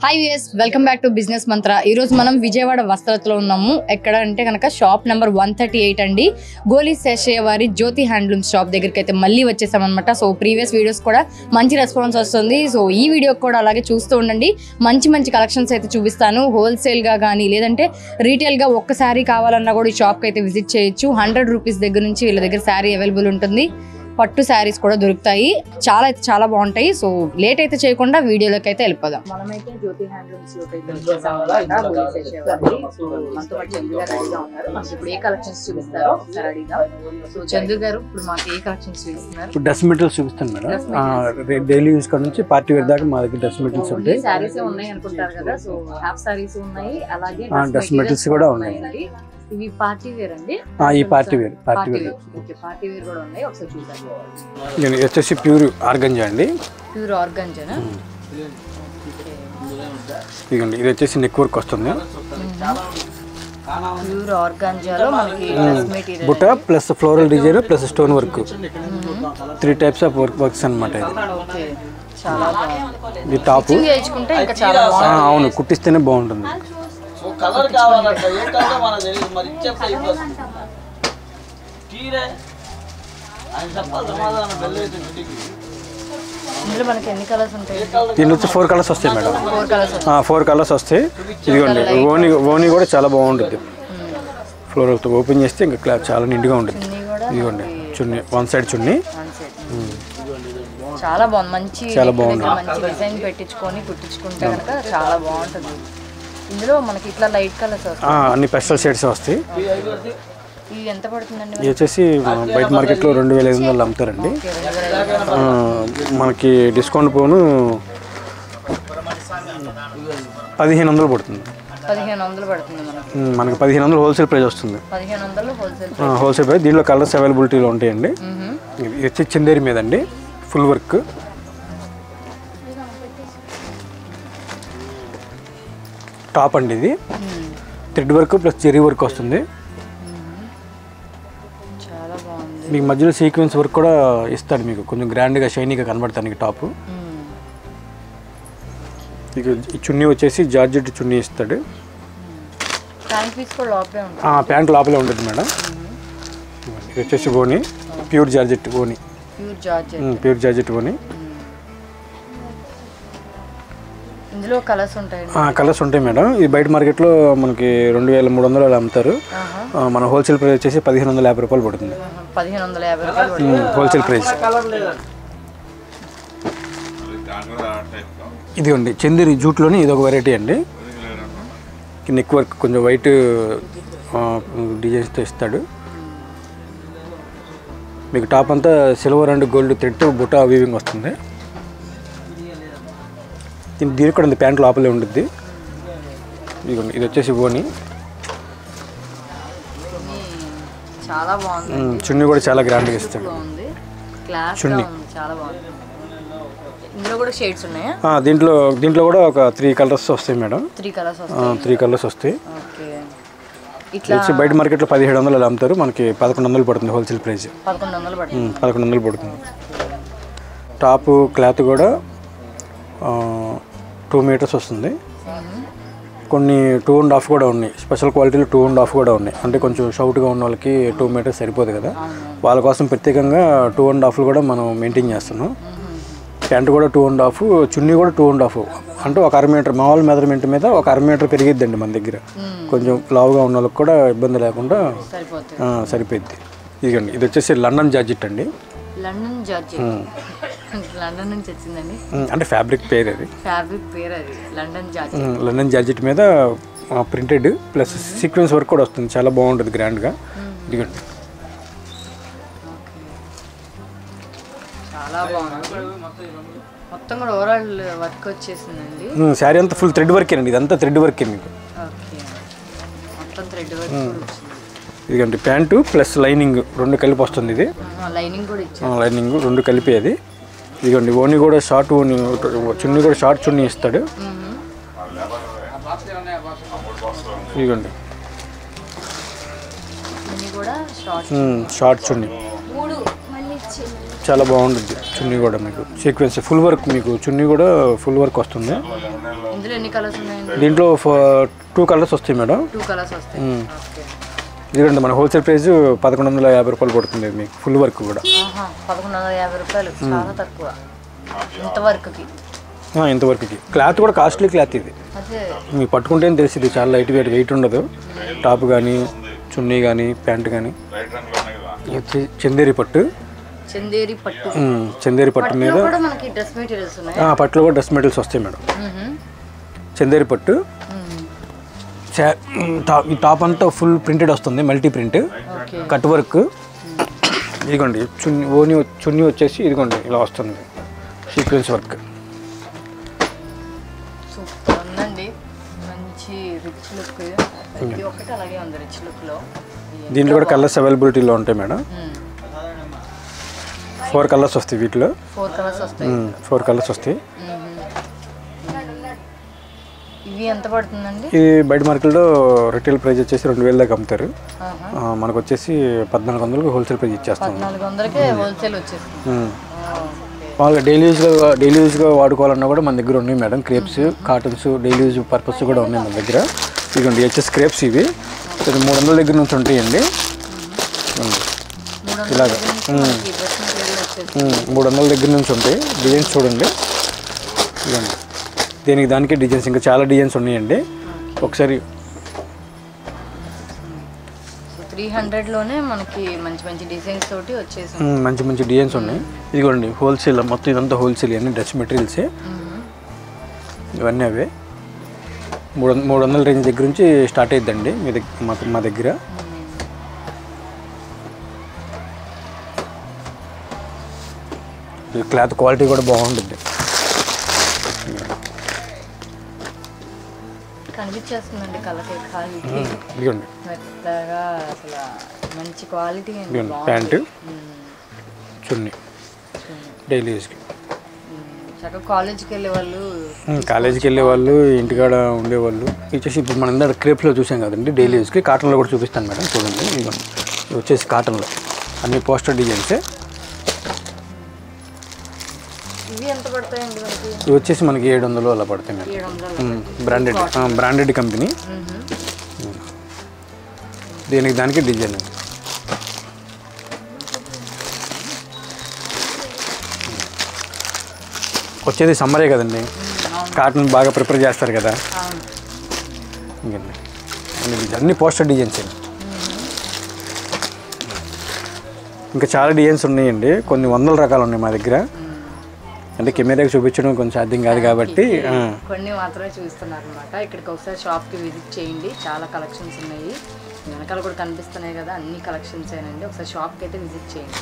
Hi viewers, welcome back to business మంత్ర. ఈ రోజు మనం విజయవాడ వస్త్రలో ఉన్నాము. ఎక్కడ అంటే కనుక షాప్ నెంబర్ 138 అండి. గోలీ శేషయ్య వారి జ్యోతి హ్యాండ్లూమ్ షాప్ దగ్గరికి అయితే మళ్ళీ వచ్చేసాం అనమాట. సో ప్రీవియస్ వీడియోస్ కూడా మంచి రెస్పాన్స్ వస్తుంది. సో ఈ వీడియో కూడా అలాగే చూస్తూ ఉండండి. మంచి మంచి కలెక్షన్స్ అయితే చూపిస్తాను. హోల్సేల్ గా కానీ లేదంటే రీటైల్ గా ఒక్క శారీ కావాలన్నా కూడా ఈ షాప్ కి అయితే విజిట్ చేయొచ్చు. 100 రూపీస్ దగ్గర నుంచి వీళ్ళ దగ్గర శారీ అవైలబుల్ ఉంటుంది. పట్టు శారీస్ కూడా దొరుకుతాయి. చాలా బాగుంటాయి. సో లేట్ అయితే చేయకుండా వీడియోలోకి అయితే వెళ్ళిపోదాం. మనమైతే జ్యోతి హ్యాండ్లూమ్స్ లోకి అయితే ఇప్పుడు ఏ కలెక్షన్స్ చూపిస్తారో ఒకసారి అడిగాం. సో చందు గారు ఇప్పుడు మాకు ఏ కలెక్షన్స్ చూపిస్తున్నారు? డ్రెస్ మెటీరియల్స్ చూపిస్తాను మేడం. డైలీ యూస్ కాడ నుంచి పార్టీ వేర్ దాకా మా దగ్గర డ్రెస్ మెటీరియల్స్ ఉంటాయి. శారీస్ ఉన్నాయి అనుకుంటారు కదా. సో హాఫ్ శారీస్ ఉన్నాయి, అలాగే డ్రెస్ మెటీరియల్స్ కూడా ఉన్నాయి. ఇవి పార్టీ వేర్ అండి. ఈ party wear okay, party wear కూడా ఉన్నాయి. ఒకసారి చూద్దాం. ఇది వచ్చేసి ప్యూర్ ఆర్గంజా అండి. ప్యూర్ ఆర్గంజానా? ఇదిగోండి, ఇది వచ్చేసి నెక్ వర్క్ వస్తుంది. ప్యూర్ ఆర్గంజాలో మనకి డ్రెస్ మెటీరియల్ బుట్ట plus floral design plus stone work, 3 types of works అన్నమాట. ఇది ఓకే, చాలా బాగుంది. ఇది టాప్ చేసుకుంటే ఇంకా చాలా బాగుంది. అవును, కుట్టిస్తేనే బాగుంటుంది. కలర్ కావాలంట, ఏ కలర్ మనకు తెలియదు. మరి ఇచ్చేప్పుడు ఆయన చెప్పాలి సమాధానం. ఇందులో మనకి ఎన్ని కలర్స్ ఉంటాయి? దీని వచ్చి 4 కలర్స్ వస్తాయి మేడం. 4 కలర్స్ వస్తాయి. ఇదిగోండి, ఓనీ కూడా చాలా బాగుంటుంది. ఫ్లోరల్తో ఓపెన్ చేస్తే ఇంకా చాలా నిండుగా ఉంటుంది. ఇదిగోండి చున్నీ, 1 సైడ్ చున్నీ. చాలా బాగుంది. చాలా బాగుంది. మంచి డిజైన్ పెట్టించుకొని కుట్టించుకుంటే కనుక చాలా బాగుంటుంది. ఇందులో మనకి ఇట్లా లైట్ కలర్స్ వస్తాయి. అన్ని పెస్టల్ షేడ్స్ వస్తాయి. ఇది ఎంత పడుతుందండి? ఇది వచ్చేసి బయట మార్కెట్లో 2500 అమ్ముతారండి. మనకి డిస్కౌంట్ పోను 1500 పడుతుంది. 1500 పడుతుంది మనకి 1500 హోల్సేల్ ప్రైస్ వస్తుంది. 1500 హోల్సేల్ ప్రైస్. దీంట్లో కలర్స్ అవైలబిలిటీలో ఉంటాయండి. ఇది వచ్చి చందేరి మీద అండి, ఫుల్ వర్క్. టాప్ అండి, ఇది thread work plus zari work వస్తుంది. చాలా బాగుంది. మీకు మధ్యలో సీక్వెన్స్ వర్క్ కూడా ఇస్తాడు, మీకు కొంచెం గ్రాండ్గా షైనీగా కనబడతానికి టాప్. ఇక ఈ చున్నీ వచ్చేసి జార్జెట్ చున్నీ ఇస్తాడు. ప్యాంట్ లోపలే ఉంటుంది మేడం. ఇది వచ్చేసి ఓనీ, ప్యూర్ జార్జెట్ ఓనీ. ప్యూర్ జార్జెట్ ఓనీ. ఇందులో కలర్స్ ఉంటాయి. కలర్స్ ఉంటాయి మేడం. ఇది బయట మార్కెట్లో మనకి 2300 అలా అమ్ముతారు. మన హోల్సేల్ ప్రైస్ వచ్చేసి 1550 రూపాయలు పడుతుంది. 1550 రూపాయలు హోల్సేల్ ప్రైస్. ఇదిగోండి చందేరి జూట్లోని ఇది ఒక వెరైటీ అండి. నెక్ వర్క్ కొంచెం వైట్ డిజైన్స్తో ఇస్తాడు. మీకు టాప్ అంతా సిల్వర్ అండ్ గోల్డ్ థ్రెడ్ బుటా వీవింగ్ వస్తుంది. దీనికి కూడా ప్యాంట్ లోపలే ఉంటుంది. ఇదిగోండి, ఇది వచ్చేసి ఓనీ. చాలా బాగుంది. చున్నీ కూడా చాలా గ్రాండ్గా ఇస్తాడు. చున్నీ ఇందులో కూడా షేడ్స్ ఉన్నాయా? దీంట్లో కూడా ఒక 3 కలర్స్ వస్తాయి మేడం. 3 కలర్స్ వస్తాయి. బయట మార్కెట్లో 1700 అలా అమ్ముతారు. మనకి 1100 పడుతుంది హోల్సేల్ ప్రైస్. 1100 పడుతుంది. టాప్ క్లాత్ కూడా 2 మీటర్స్ వస్తుంది. కొన్ని 2.5 కూడా ఉన్నాయి. స్పెషల్ క్వాలిటీలో 2.5 కూడా ఉన్నాయి. అంటే కొంచెం షౌట్గా ఉన్న వాళ్ళకి 2 మీటర్స్ సరిపోదు కదా, వాళ్ళ కోసం ప్రత్యేకంగా 2.5 కూడా మనం మెయింటైన్ చేస్తున్నాం. ప్యాంట్ కూడా 2.5, చున్నీ కూడా 2.5. అంటే ఒక 1/2 మీటర్ మామూలు మెజర్మెంట్ మీద ఒక 1/2 మీటర్ పెరిగిద్దండి మన దగ్గర. కొంచెం లావుగా ఉన్న వాళ్ళకి కూడా ఇబ్బంది లేకుండా సరిపోద్ది. ఇదిగోండి, ఇది వచ్చేసి లండన్ జార్జెట్ అండి. లండన్ నుంచి వచ్చిందండి. అంటే ఫ్యాబ్రిక్ పేరు అది. లండన్ జార్జెట్ మీద ప్రింటెడ్ ప్లస్ సీక్వెన్స్ వర్క్ కూడా వస్తుంది. చాలా బాగుంటుంది గ్రాండ్గా. ఇదిగోండి, చాలా బాగుంది. మొత్తం కూడా ఓవరాల్ వర్క్ వచ్చేసిందండి. శారీ అంతా ఫుల్ థ్రెడ్ వర్క్ అండి. ఇదంతా థ్రెడ్ వర్క్ మీకు. మొత్తం థ్రెడ్ వర్క్. ఇదిగండి ప్యాంటు ప్లస్ లైనింగ్ 2 కలిపి వస్తుంది. ఇది లైనింగ్ కూడా ఇచ్చారు. లైనింగ్ 2 కలిపి అది. ఇదిగోండి ఓనీ కూడా షార్ట్ ఓనీ, చున్నీ కూడా షార్ట్ చున్నీ ఇస్తాడు. ఇదిగోండి షార్ట్ చున్నీ చాలా బాగుంటుంది. చున్నీ కూడా మీకు సీక్వెన్స్ ఫుల్ వర్క్, మీకు చున్నీ కూడా ఫుల్ వర్క్ వస్తుంది. ఇందులో ఎన్ని కలర్స్ ఉన్నాయండి? దీంట్లో 2 కలర్స్ వస్తాయి మేడం. 2 కలర్స్ వస్తాయి. ఓకే. ఇదిగోండి మన హోల్సేల్ ప్రైస్ 1150 రూపాయలు పడుతుంది మీకు ఫుల్ వర్క్ కూడా. 1150 రూపాయలు, చాలా తక్కువ ఇంత వర్క్కి. ఇంత వర్క్కి క్లాత్ కూడా కాస్ట్లీ క్లాత్ ఇది. అదే మీకు పట్టుకుంటేనే తెలిసింది, చాలా లైట్ వెయిట్ ఉండదు. టాప్ కానీ చున్నీ కానీ ప్యాంట్ కానీ. చందేరి పట్టు, చందేరి పట్టు. చందేరి పట్టు మీద కూడా మనకి డ్రెస్ మెటీరియల్స్ ఉన్నాయి. పట్టులో కూడా డ్రెస్ మెటీరియల్స్ వస్తాయి మేడం. చందేరి పట్టు. ఈ టాప్ అంతా ఫుల్ ప్రింటెడ్ వస్తుంది, మల్టీ ప్రింట్, కట్ వర్క్. ఇదిగోండి చున్నీ వచ్చేసి ఇదిగోండి ఇలా వస్తుంది, సీక్వెన్స్ వర్క్. సూపర్ ఉందండి, మంచి రిచ్ లుక్. ప్రతి ఒక్కటి అలాగే ఉంది రిచ్ లుక్లో. దీంట్లో కూడా కలర్స్ అవైలబిలిటీలో ఉంటాయి మేడం. 4 కలర్స్ వస్తాయి వీటిలో. 4 కలర్స్ వస్తాయి. 4 కలర్స్ వస్తాయి. ఇవి ఎంత పడుతుందండి? ఇది బయట మార్కెట్లో రిటైల్ ప్రైస్ వచ్చేసి 2000 దాకా అమ్ముతారు. మనకు వచ్చేసి 1400కి హోల్సేల్ ప్రైస్ ఇచ్చేస్తాం. 1400కే హోల్సేల్ వచ్చేస్తుంది. వాళ్ళకి డైలీ యూజ్గా వాడుకోవాలన్నా కూడా మన దగ్గర ఉన్నాయి madam. Crepes, cottons, daily use purpose కూడా ఉన్నాయి మన దగ్గర. ఇదిగోండి హెచ్ఎస్ క్రేప్స్. ఇవి 300 దగ్గర నుంచి ఉంటాయండి. ఇలాగా 300 దగ్గర నుంచి ఉంటాయి. డిజైన్స్ చూడండి, ఇదిగోండి దానికి డిజైన్స్ ఇంకా చాలా డిజైన్స్ ఉన్నాయండి. ఒకసారి 300లోనే మనకి మంచి మంచి డిజైన్స్ తోటి వచ్చేసి మంచి డిజైన్స్ ఉన్నాయి. ఇదిగోండి హోల్సేల్, మొత్తం ఇదంతా హోల్సేల్ అన్ని డ్రెస్ మెటీరియల్సే. ఇవన్నీ అవే 300 రేంజ్ దగ్గర నుంచి స్టార్ట్ అయిద్దండి మా దగ్గర. క్లాత్ క్వాలిటీ కూడా బాగుంటుంది. కనిపించేస్తుందండి కలకి ఇదిగోండి మెత్తగా, అసలు మంచి క్వాలిటీ. ప్యాంటు, చున్నీ డైలీ యూజ్కి. చక్కగా కాలేజీకి వెళ్ళే వాళ్ళు, ఇంటికాడ ఉండేవాళ్ళు. వచ్చేసి ఇప్పుడు మనం ఇందాక క్రేప్లో చూసాం కదండి డైలీ యూజ్కి. కాటన్లో కూడా చూపిస్తాను మేడం, చూడండి. ఇవి వచ్చేసి కాటన్లో అన్ని పోస్టర్ డిజైన్సే. ఇవి ఎంత పడతాయండి మనకి? ఇవి వచ్చేసి మనకి 700 అలా పడతాయి మేడం. Branded company. దానికి డిజైన్. వచ్చేది సమ్మరే కదండి, కాటన్ బాగా ప్రిపేర్ చేస్తారు కదా. అన్ని పోస్టర్ డిజైన్స్. ఇంకా చాలా డిజైన్స్ ఉన్నాయండి, కొన్ని 100 రకాలు ఉన్నాయి మా దగ్గర. అంటే కెమెరాకి చూపించడం కొంచెం సాధ్యం కాదు కాబట్టి కొన్ని మాత్రమే చూపిస్తున్నారు అనమాట. ఇక్కడికి ఒకసారి షాప్కి విజిట్ చేయండి, చాలా కలెక్షన్స్ ఉన్నాయి. వెనకాల కూడా కనిపిస్తున్నాయి కదా, అన్ని కలెక్షన్స్ ఏనండి. ఒకసారి షాప్కి అయితే విజిట్ చేయండి.